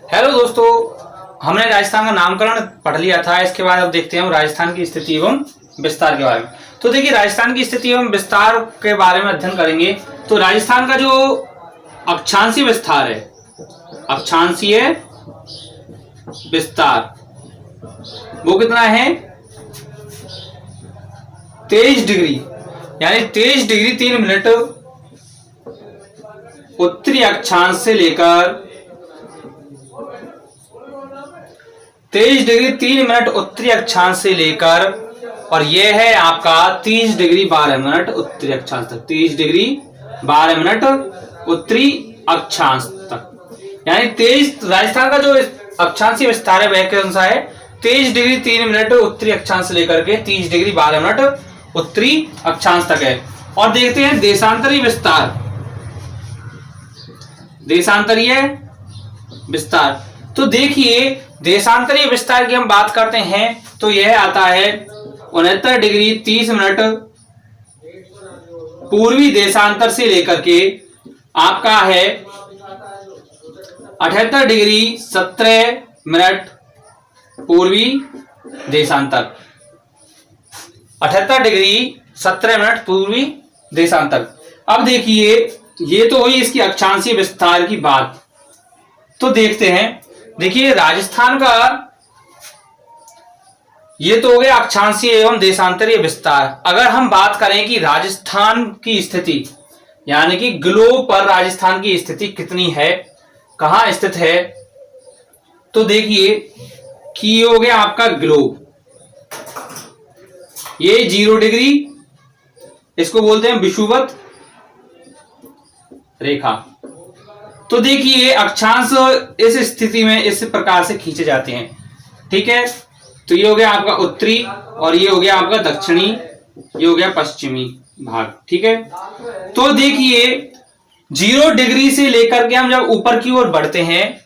Hello दोस्तों, हमने राजस्थान का नामकरण पढ़ लिया था। इसके बाद अब देखते हैं हम राजस्थान की स्थिति एवं विस्तार के बारे में। तो देखिए, राजस्थान की स्थिति एवं विस्तार के बारे में अध्ययन करेंगे। तो राजस्थान का जो अक्षांशीय विस्तार है, अक्षांशीय विस्तार वो कितना है? 23 डिग्री, यानी 23 डिग्री 3 मिनट उत्तरी अक्षांश से लेकर 23 डिग्री 3 मिनट उत्तरी अक्षांश से लेकर, और यह है आपका 30 डिग्री 12 मिनट उत्तरी अक्षांश तक। 30 डिग्री 12 मिनट उत्तरी अक्षांश तक, यानी 23 राजस्थान का जो अक्षांशीय विस्तार है वह कौन सा है? 23 डिग्री 3 मिनट उत्तरी अक्षांश से लेकर के 30 डिग्री 12 मिनट उत्तरी अक्षांश तक है। और देखते हैं देशांतरीय विस्तार। देशांतरीय विस्तार, तो देखिए देशांतरीय विस्तार की हम बात करते हैं तो यह आता है 69 डिग्री 30 मिनट पूर्वी देशांतर से लेकर के आपका है 78 डिग्री 17 मिनट पूर्वी देशांतर। 78 डिग्री 17 मिनट पूर्वी देशांतर। अब देखिए, ये तो हुई इसकी अक्षांशीय विस्तार की बात। तो देखते हैं, देखिए राजस्थान का ये तो हो गया अक्षांशीय एवं देशांतरीय विस्तार। अगर हम बात करें कि राजस्थान की स्थिति, यानी कि ग्लोब पर राजस्थान की स्थिति कितनी है, कहां स्थित है, तो देखिए कि ये हो गया आपका ग्लोब। ये 0 डिग्री, इसको बोलते हैं विषुवत रेखा। तो देखिए अक्षांश इस स्थिति में इस प्रकार से खींचे जाते हैं, ठीक है। तो ये हो गया आपका उत्तरी और ये हो गया आपका दक्षिणी, ये हो गया पश्चिमी भाग, ठीक है। तो देखिए 0 डिग्री से लेकर के हम जब ऊपर की ओर बढ़ते हैं,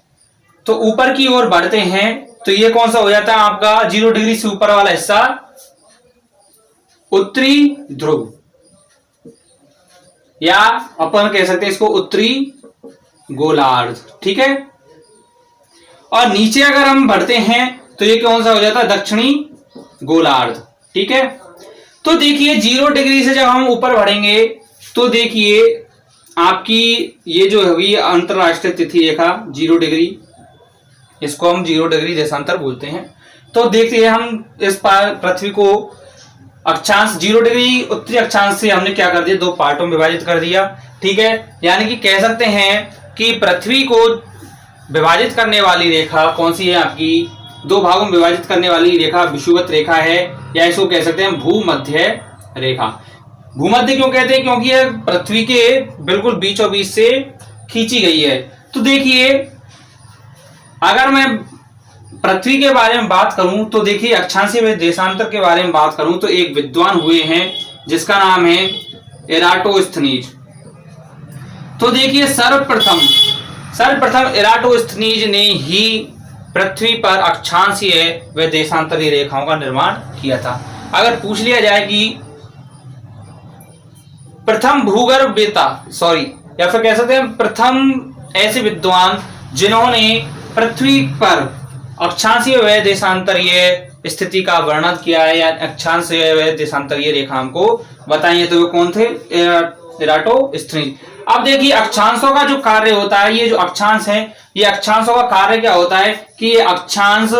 तो ऊपर की ओर बढ़ते हैं तो ये कौन सा हो जाता है आपका? 0 डिग्री से ऊपर वाला हिस्सा उत्तरी ध्रुव, या अपन कह सकते हैं इसको उत्तरी गोलार्ध, ठीक है। और नीचे अगर हम बढ़ते हैं तो ये कौन सा हो जाता है? दक्षिणी गोलार्ध, ठीक है। तो देखिए 0 डिग्री से जब हम ऊपर बढ़ेंगे तो देखिए आपकी ये जो होगी अंतरराष्ट्रीय तिथि रेखा 0 डिग्री, इसको हम 0 डिग्री देशांतर बोलते हैं। तो देखिए हम इस पार पृथ्वी को अक्षांश 0 डिग्री उत्तरी अक्षांश से हमने क्या कर दिया? 2 पार्टों में विभाजित कर दिया, ठीक है। यानी कि कह सकते हैं कि पृथ्वी को विभाजित करने वाली रेखा कौन सी है आपकी? 2 भागों में विभाजित करने वाली रेखा विषुवत रेखा है, या इसको कह सकते हैं भूमध्य रेखा। भूमध्य क्यों कहते हैं? क्योंकि यह पृथ्वी के बिल्कुल बीचों बीच से खींची गई है। तो देखिए अगर मैं पृथ्वी के बारे में बात करूं तो देखिए अक्षांशीय देशांतर के बारे में बात करूं तो एक विद्वान हुए हैं जिसका नाम है एराटोस्थनीज। तो देखिए सर्वप्रथम एराटोस्थनीज ने ही पृथ्वी पर अक्षांशीय व देशांतरीय रेखाओं का निर्माण किया था। अगर पूछ लिया जाए कि प्रथम भूगर्भवेत्ता, या फिर कह सकते हैं प्रथम ऐसे विद्वान जिन्होंने पृथ्वी पर अक्षांशीय व देशांतरीय स्थिति का वर्णन किया है, या अक्षांशीय व देशांतरीय रेखाओं को बताइए, तो वे कौन थे? एराटोस्थनीज। अब देखिए अक्षांशों का जो कार्य होता है, ये जो अक्षांश है, ये अक्षांशों का कार्य क्या होता है कि ये अक्षांश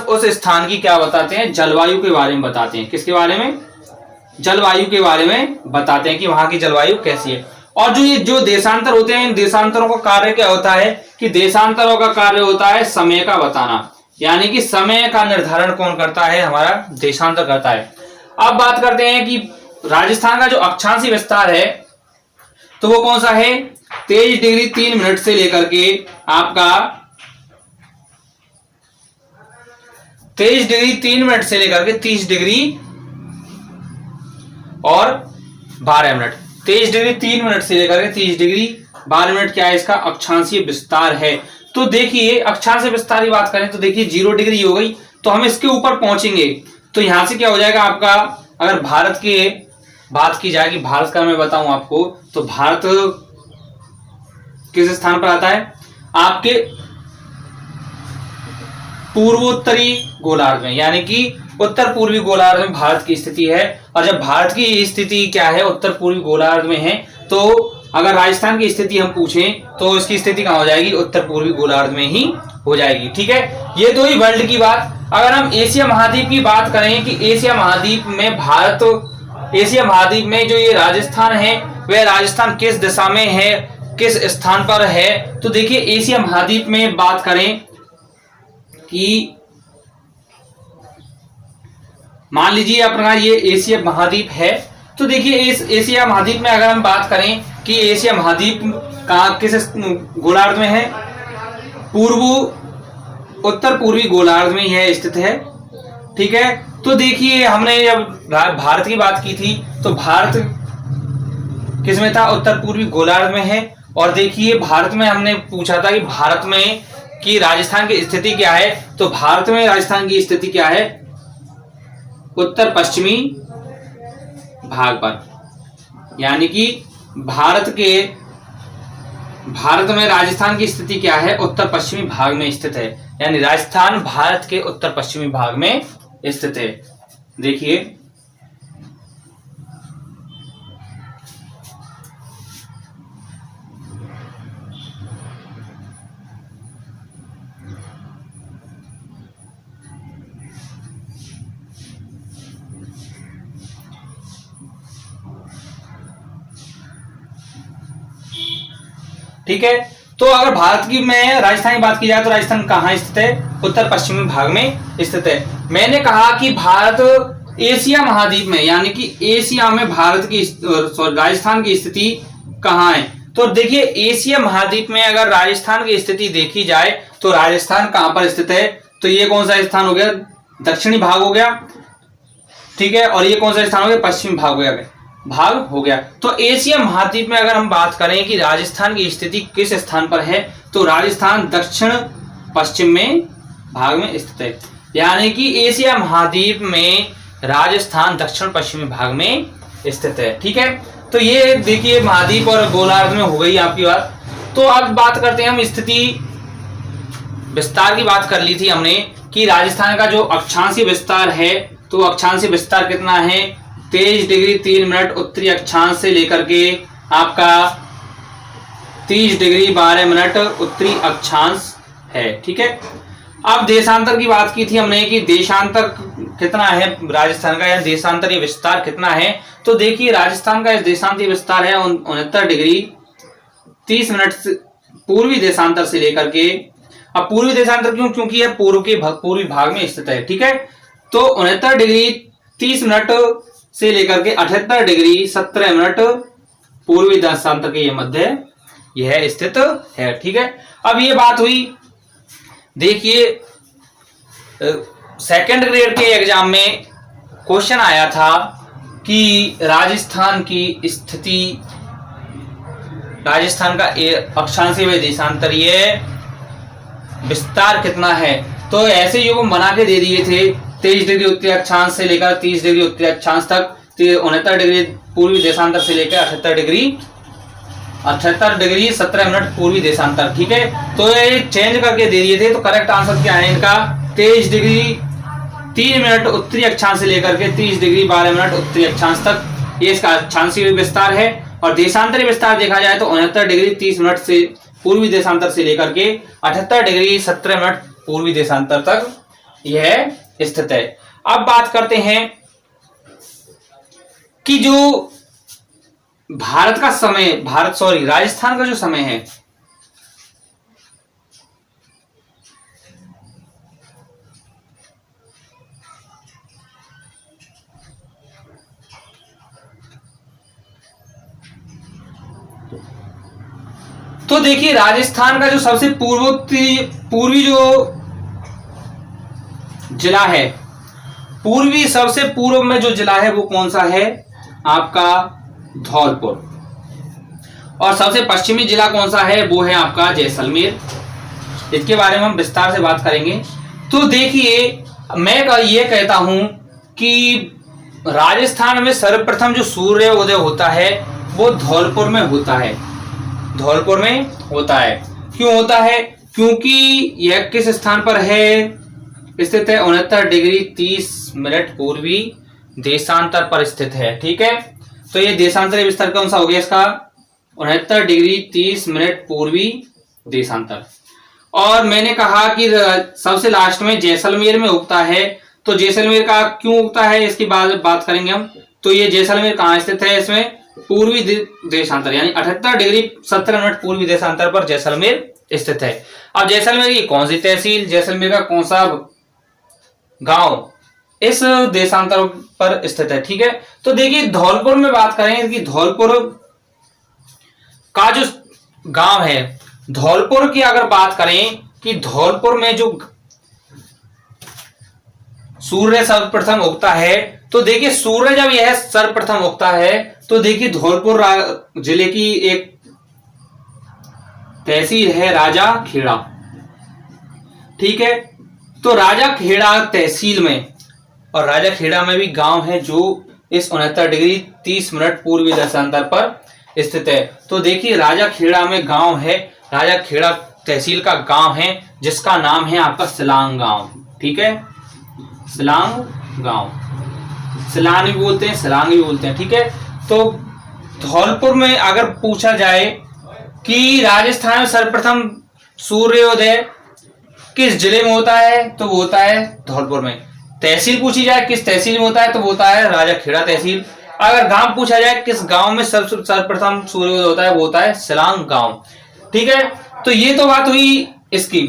उस स्थान की क्या बताते हैं? जलवायु के बारे में बताते हैं। किसके बारे में? जलवायु के बारे में बताते हैं कि वहां की जलवायु कैसी है। और जो देशांतर होते हैं, इन देशांतरों का कार्य क्या होता है कि देशांतरों का कार्य होता है समय का बताना, यानी कि समय का निर्धारण कौन करता है? हमारा देशांतर करता है। अब बात करते हैं कि राजस्थान का जो अक्षांशीय विस्तार है तो वो कौन सा है? 23 डिग्री 3 मिनट से लेकर के आपका 23 डिग्री 3 मिनट से लेकर के 30 डिग्री और 12 मिनट। 23 डिग्री 3 मिनट से लेकर के 30 डिग्री 12 मिनट क्या है? इसका अक्षांशीय विस्तार है। तो देखिए अक्षांशीय विस्तार की बात करें तो देखिए 0 डिग्री हो गई, तो हम इसके ऊपर पहुंचेंगे तो यहां से क्या हो जाएगा आपका? अगर भारत के बात की जाएगी, भारत का मैं बताऊं आपको, तो भारत किस स्थान पर आता है? आपके पूर्वोत्तरी गोलार्ध में, यानी कि उत्तर पूर्वी गोलार्ध में भारत की स्थिति है। और जब भारत की स्थिति क्या है, उत्तर पूर्वी गोलार्ध में है, तो अगर राजस्थान की स्थिति हम पूछें तो इसकी स्थिति कहां हो जाएगी? उत्तर पूर्वी गोलार्ध में ही हो जाएगी। ठीक है, ये तो ही वर्ल्ड की बात। अगर हम एशिया महाद्वीप की बात करें कि एशिया महाद्वीप में भारत, एशिया महाद्वीप में जो ये राजस्थान है, वह राजस्थान किस दिशा में है, किस स्थान पर है? तो देखिए एशिया महाद्वीप में बात करें कि मान लीजिए अपना ये एशिया महाद्वीप है, तो देखिए इस एशिया महाद्वीप में अगर हम बात करें कि एशिया महाद्वीप का किस गोलार्ध में है? उत्तर पूर्वी गोलार्ध में यह स्थित है। ठीक है, तो देखिए हमने जब भारत की बात की थी तो भारत किस में था? उत्तर पूर्वी गोलार्ध में है। और देखिए भारत में हमने पूछा था कि भारत में कि राजस्थान की स्थिति क्या है, तो भारत में राजस्थान की स्थिति क्या है? उत्तर पश्चिमी भाग पर, यानी कि भारत में राजस्थान की स्थिति क्या है? उत्तर पश्चिमी भाग में स्थित है, यानी राजस्थान भारत के उत्तर पश्चिमी भाग में स्थित है। देखिए ठीक है, तो अगर भारत की में राजस्थान की बात की जाए तो राजस्थान कहाँ स्थित है? उत्तर पश्चिमी भाग में स्थित है। मैंने कहा कि भारत एशिया महाद्वीप में, यानी कि एशिया में भारत की राजस्थान की स्थिति कहाँ है? तो देखिए एशिया महाद्वीप में अगर राजस्थान की स्थिति देखी जाए तो राजस्थान कहाँ पर स्थित है? तो ये कौन सा स्थान हो गया? दक्षिणी भाग हो गया। ठीक है, और ये कौन सा स्थान हो गया? पश्चिमी भाग हो गया। तो एशिया महाद्वीप में अगर हम बात करें कि राजस्थान की स्थिति किस स्थान पर है, तो राजस्थान दक्षिण पश्चिम में भाग में स्थित है, यानी कि एशिया महाद्वीप में राजस्थान दक्षिण पश्चिमी भाग में स्थित है। ठीक है, तो ये देखिए महाद्वीप और गोलार्ध में हो गई आपकी बात। तो अब बात करते हैं हम स्थिति विस्तार की। बात कर ली थी हमने कि राजस्थान का जो अक्षांशीय विस्तार है, तो अक्षांशीय विस्तार कितना है? 23 डिग्री 3 मिनट उत्तरी अक्षांश से लेकर के आपका 30 डिग्री 12 मिनट उत्तरी अक्षांश है। ठीक है, अब देशांतर की बात की थी हमने कि देशांतर कितना है राजस्थान का, या देशांतर ये विस्तार कितना है? तो देखिए राजस्थान का देशांतरीय विस्तार है 69 डिग्री 30 मिनट पूर्वी देशांतर से लेकर के। अब पूर्वी देशांतर क्यों? क्योंकि यह पूर्वी भाग में स्थित है। ठीक है, तो 69 डिग्री 30 मिनट से लेकर के 78 डिग्री 17 मिनट पूर्वी देशांतर के मध्य यह स्थित है। ठीक है, अब ये बात हुई। देखिए सेकंड ग्रेड के एग्जाम में क्वेश्चन आया था कि राजस्थान की स्थिति, राजस्थान का अक्षांशीय व देशांतरीय विस्तार कितना है, तो ऐसे योग बना के दे दिए थे 23 डिग्री उत्तरी अक्षांश से लेकर 30 डिग्री उत्तरी अक्षांश तक, 69 डिग्री पूर्वी देशांतर से लेकर 78 डिग्री 17 मिनट पूर्वी देशांतर। ठीक है, तो ये चेंज करके दे दिए थे। तो करेक्ट आंसर क्या है इनका? 23 डिग्री 3 मिनट उत्तरी अक्षांश से लेकर के 30 डिग्री 12 मिनट उत्तरी अक्षांश तक ये इसका अक्षांशीय विस्तार है। और देशांतरी विस्तार देखा जाए तो 69 डिग्री 30 मिनट से पूर्वी देशांतर से लेकर के 78 डिग्री 17 मिनट पूर्वी देशांतर तक यह स्थित है। अब बात करते हैं कि जो राजस्थान का जो समय है, तो देखिए राजस्थान का जो सबसे पूर्वी जो जिला है, सबसे पूर्व में जो जिला है वो कौन सा है? आपका धौलपुर। और सबसे पश्चिमी जिला कौन सा है? वो है आपका जैसलमेर। इसके बारे में हम विस्तार से बात करेंगे। तो देखिए मैं ये कहता हूं कि राजस्थान में सर्वप्रथम जो सूर्य उदय होता है वो धौलपुर में होता है। धौलपुर में होता है। क्यों होता है? क्योंकि यह किस स्थान पर है स्थित है? 69 डिग्री 30 मिनट पूर्वी देशांतर पर स्थित है। ठीक है, तो ये देशांतरी विस्तार कौन सा हो गया इसका? 69 डिग्री 30 मिनट पूर्वी देशांतर। और मैंने कहा कि सबसे लास्ट में जैसलमेर में उगता है, तो जैसलमेर का क्यों उगता है इसकी बात करेंगे हम। तो ये जैसलमेर कहाँ स्थित है? इसमें पूर्वी देशांतर यानी 78 डिग्री 17 मिनट पूर्वी देशांतर पर जैसलमेर स्थित है। अब जैसलमेर की कौन सी तहसील, जैसलमेर का कौन सा गांव इस देशांतर पर स्थित है? ठीक है, तो देखिए धौलपुर में बात करें कि धौलपुर का जो गांव है, धौलपुर की अगर बात करें कि धौलपुर में जो सूर्य सर्वप्रथम उगता है, तो देखिए सूर्य जब यह सर्वप्रथम उगता है तो देखिए धौलपुर जिले की एक तहसील है राजा खेड़ा। ठीक है, तो राजा खेड़ा तहसील में और राजा खेड़ा में भी गांव है जो इस 69 डिग्री 30 मिनट पूर्वी देशांतर पर स्थित है। तो देखिए राजा खेड़ा में गांव है, राजा खेड़ा तहसील का गांव है जिसका नाम है आपका सिलांग गांव। ठीक है, सिलांग गांव, सिलान भी बोलते हैं, सिलांग भी बोलते हैं। ठीक है, तो धौलपुर में अगर पूछा जाए कि राजस्थान में सर्वप्रथम सूर्योदय किस जिले में होता है, तो वो होता है धौलपुर में। तहसील पूछी जाए किस तहसील में होता है, तो वो होता है राजा खेड़ा तहसील। अगर गांव पूछा जाए किस गांव में सर्वप्रथम सूर्योदय होता है, वो होता है सिलांग गांव। ठीक है, तो ये तो बात हुई इसकी।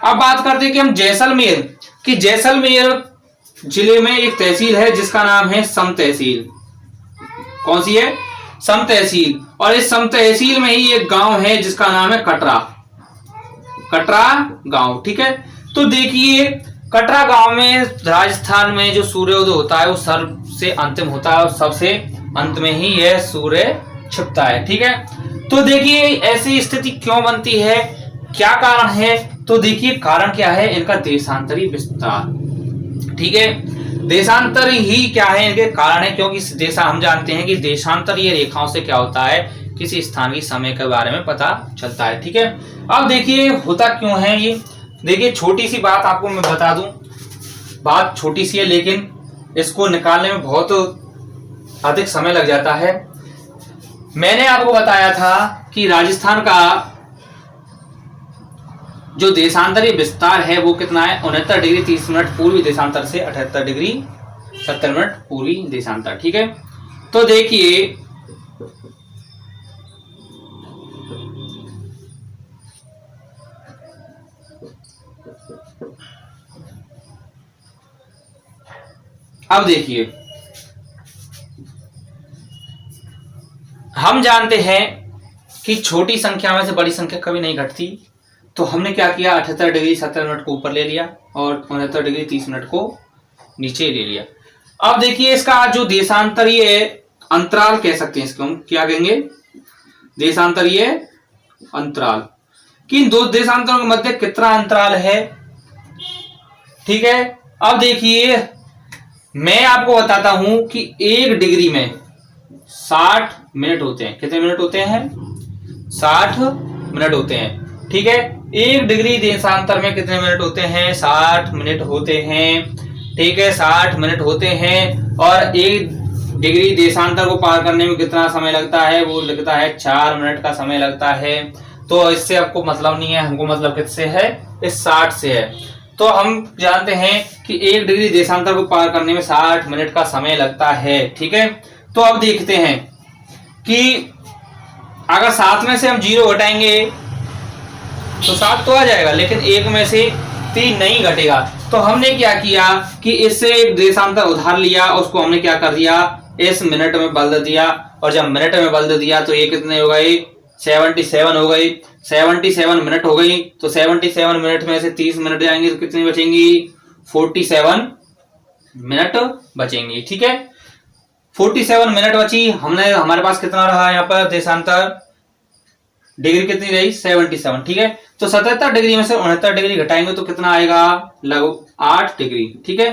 अब बात करते हैं कि हम जैसलमेर कि जैसलमेर जिले में एक तहसील है जिसका नाम है सम तहसील। कौन सी है? सम तहसील। और इस सम तहसील में ही एक गांव है जिसका नाम है कटरा, कटरा गांव। ठीक है, तो देखिए कटरा गांव में राजस्थान में जो सूर्योदय होता है वो सबसे अंतिम होता है और सबसे अंत में ही यह सूर्य छिपता है। ठीक है, तो देखिए ऐसी स्थिति क्यों बनती है, क्या कारण है? तो देखिए कारण क्या है, इनका देशांतरी विस्तार। ठीक है, देशांतर ही क्या है इनके कारण है, क्योंकि हम जानते हैं कि देशांतर ये रेखाओं से क्या होता है, किसी स्थान की समय के बारे में पता चलता है। ठीक है, अब देखिए होता क्यों है ये। देखिए छोटी सी बात आपको मैं बता दूं, बात छोटी सी है लेकिन इसको निकालने में बहुत अधिक समय लग जाता है। मैंने आपको बताया था कि राजस्थान का जो देशांतरी विस्तार है वो कितना है, 69 डिग्री 30 मिनट पूर्वी देशांतर से 78 डिग्री 70 मिनट पूर्वी देशांतर। ठीक है, तो देखिए अब देखिए हम जानते हैं कि छोटी संख्या में से बड़ी संख्या कभी नहीं घटती, तो हमने क्या किया, 78 डिग्री 70 मिनट को ऊपर ले लिया और 69 डिग्री 30 मिनट को नीचे ले लिया। अब देखिए इसका जो देशांतरीय अंतराल कह सकते हैं, इसको हम क्या कहेंगे, देशांतरीय अंतराल, कि इन दो देशांतरों के मध्य कितना अंतराल है। ठीक है, अब देखिए मैं आपको बताता हूं कि 1 डिग्री में 60 मिनट होते हैं। कितने मिनट होते हैं? 60 मिनट होते हैं। ठीक है, 1 डिग्री देशांतर में कितने मिनट होते हैं? 60 मिनट होते हैं। ठीक है, 60 मिनट होते हैं। और 1 डिग्री देशांतर को पार करने में कितना समय लगता है? वो लगता है 4 मिनट का समय लगता है। तो इससे आपको मतलब नहीं है, हमको मतलब किससे है, इस 60 से है। तो हम जानते हैं कि 1 डिग्री देशांतर को पार करने में 60 मिनट का समय लगता है। ठीक है, तो अब देखते हैं कि अगर 7 में से हम 0 घटाएंगे तो 7 तो आ जाएगा, लेकिन 1 में से 3 नहीं घटेगा। तो हमने क्या किया कि इससे एक देशांतर उधार लिया, उसको हमने क्या कर दिया, इस मिनट में बदल दिया। और जब मिनट में बदल दिया तो ये कितने हो गई, 77 हो गई। 77 मिनट हो गई, तो 77 मिनट में से 30 मिनट जाएंगे तो कितनी बचेंगी, 47 मिनट बचेंगी। ठीक है, 47 मिनट बची। हमारे पास कितना रहा यहाँ पर देशांतर, डिग्री कितनी रही, 77। ठीक है, तो 77 डिग्री में से 69 डिग्री घटाएंगे तो कितना आएगा, लगभग 8 डिग्री। ठीक है,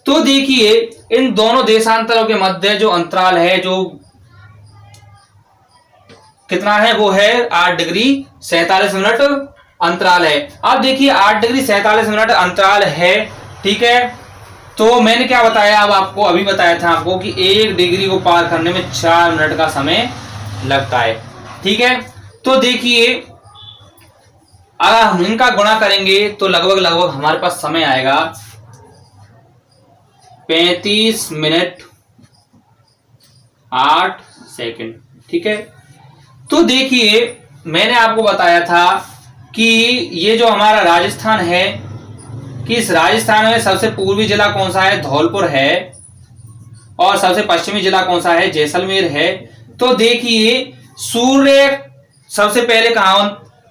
तो देखिए इन दोनों देशांतरों के मध्य जो अंतराल है, जो कितना है, वो है 8 डिग्री 47 मिनट अंतराल है। अब देखिए 8 डिग्री 47 मिनट अंतराल है, ठीक है। तो मैंने क्या बताया, अब आपको अभी बताया था आपको कि 1 डिग्री को पार करने में 4 मिनट का समय लगता है, ठीक है। तो देखिए अगर हम इनका गुणा करेंगे तो लगभग हमारे पास समय आएगा 35 मिनट 8 सेकंड, ठीक है। तो देखिए मैंने आपको बताया था कि ये जो हमारा राजस्थान है, कि इस राजस्थान में सबसे पूर्वी जिला कौन सा है, धौलपुर है, और सबसे पश्चिमी जिला कौन सा है, जैसलमेर है। तो देखिए सूर्य सबसे पहले कहां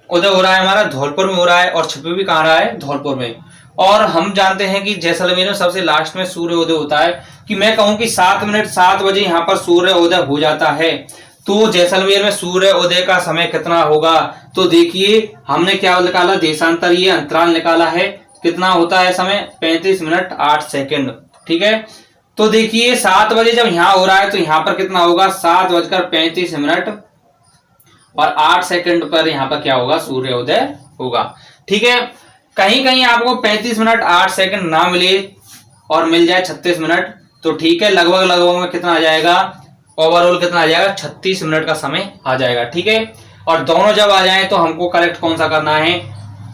उदय हो रहा है, हमारा धौलपुर में हो रहा है, और छिपे भी कहां रहा है, धौलपुर में। और हम जानते हैं कि जैसलमेर में सबसे लास्ट में सूर्य उदय होता है। कि मैं कहूं कि 7 मिनट 7 बजे यहां पर सूर्य उदय हो जाता है, तो जैसलमेर में सूर्य उदय का समय कितना होगा। तो देखिए हमने क्या निकाला, देशांतर ये अंतराल निकाला है, कितना होता है समय, 35 मिनट 8 सेकंड, ठीक है। तो देखिए 7 बजे जब यहां हो रहा है तो यहां पर कितना होगा, 7:35 मिनट और 8 सेकंड पर यहां पर क्या होगा, सूर्योदय होगा, ठीक है। कहीं कहीं आपको 35 मिनट 8 सेकंड ना मिले और मिल जाए 36 मिनट, तो ठीक है, लगभग में कितना आ जाएगा, ओवरऑल कितना आ जाएगा, 36 मिनट का समय आ जाएगा, ठीक है। और दोनों जब आ जाए तो हमको करेक्ट कौन सा करना है,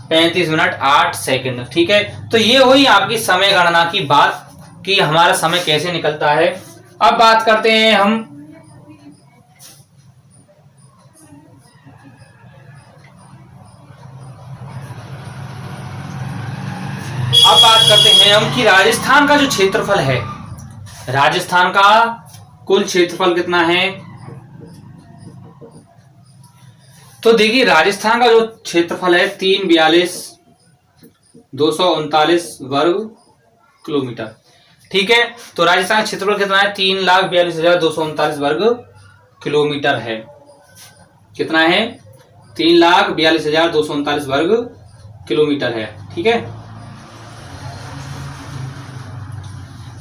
35 मिनट 8 सेकंड, ठीक है। तो ये हुई आपकी समय गणना की बात कि हमारा समय कैसे निकलता है। अब बात करते हैं हम कि राजस्थान का जो क्षेत्रफल है, राजस्थान का कुल क्षेत्रफल कितना है। तो देखिए राजस्थान का जो क्षेत्रफल है 3,42,239 वर्ग किलोमीटर, ठीक है। तो राजस्थान का क्षेत्रफल कितना है, 3,42,239 वर्ग किलोमीटर है। कितना है, 3,42,239 वर्ग किलोमीटर है, ठीक है।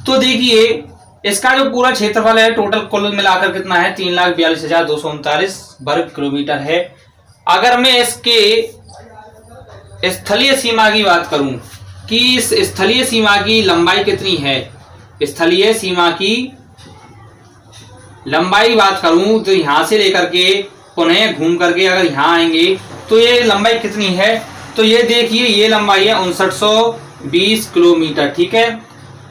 तो देखिए इसका जो पूरा क्षेत्रफल है टोटल कुल मिलाकर कितना है, 3,42,239 वर्ग किलोमीटर है। अगर मैं इसके स्थलीय सीमा की बात करूं कि इस स्थलीय सीमा की लंबाई कितनी है, स्थलीय सीमा की लंबाई बात करूं तो यहां से लेकर के पुनः घूम करके अगर यहां आएंगे तो ये लंबाई कितनी है, तो ये देखिए ये लंबाई है 5920 किलोमीटर, ठीक है।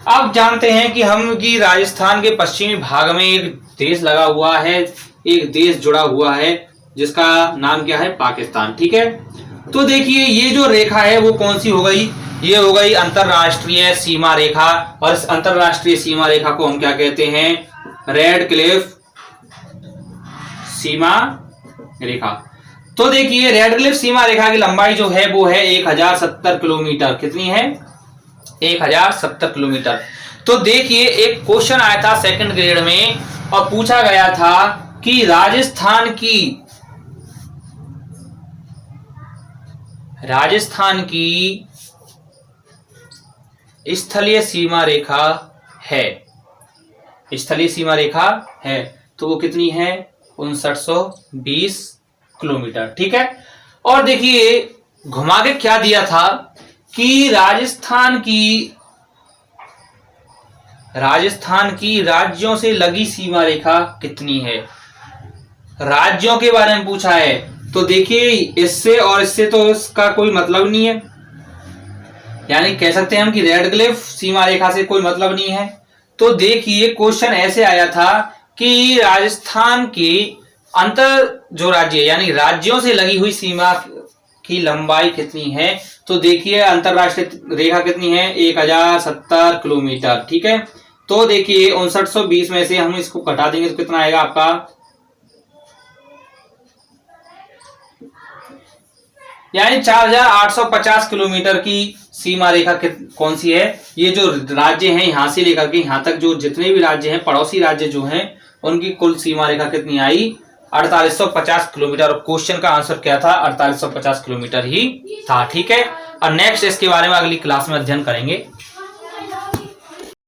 अब जानते हैं कि हम कि राजस्थान के पश्चिमी भाग में एक देश लगा हुआ है, एक देश जुड़ा हुआ है जिसका नाम क्या है, पाकिस्तान, ठीक है। तो देखिए ये जो रेखा है वो कौन सी हो गई, ये हो गई अंतरराष्ट्रीय सीमा रेखा, और इस अंतरराष्ट्रीय सीमा रेखा को हम क्या कहते हैं, रेड क्लिफ सीमा रेखा। तो देखिए रेड क्लिफ सीमा रेखा की लंबाई जो है वो है 1070 किलोमीटर, कितनी है, 1070 किलोमीटर। तो देखिए एक क्वेश्चन आया था सेकंड ग्रेड में और पूछा गया था कि राजस्थान की स्थलीय सीमा रेखा है, स्थलीय सीमा रेखा है, तो वो कितनी है, 5920 किलोमीटर, ठीक है। और देखिए घुमा के क्या दिया था कि राजस्थान की राज्यों से लगी सीमा रेखा कितनी है, राज्यों के बारे में पूछा है। तो देखिए इससे और इससे तो इसका कोई मतलब नहीं है, यानी कह सकते हैं हम कि रेड क्लिफ सीमा रेखा से कोई मतलब नहीं है। तो देखिए क्वेश्चन ऐसे आया था कि राजस्थान के अंतर जो राज्य यानी राज्यों से लगी हुई सीमा की लंबाई कितनी है, तो देखिए अंतरराष्ट्रीय रेखा कितनी है, 1070 किलोमीटर, ठीक है। तो देखिए 5920 में से हम इसको घटा देंगे तो कितना आएगा आपका, यानी 4850 किलोमीटर की सीमा रेखा कौन सी है, ये जो राज्य हैं यहां से लेकर के यहां तक जो जितने भी राज्य हैं, पड़ोसी राज्य जो हैं, उनकी कुल सीमा रेखा कितनी आई, 4850 किलोमीटर। और क्वेश्चन का आंसर क्या था, 4850 किलोमीटर ही था, ठीक है। और नेक्स्ट इसके बारे में अगली क्लास में अध्ययन करेंगे।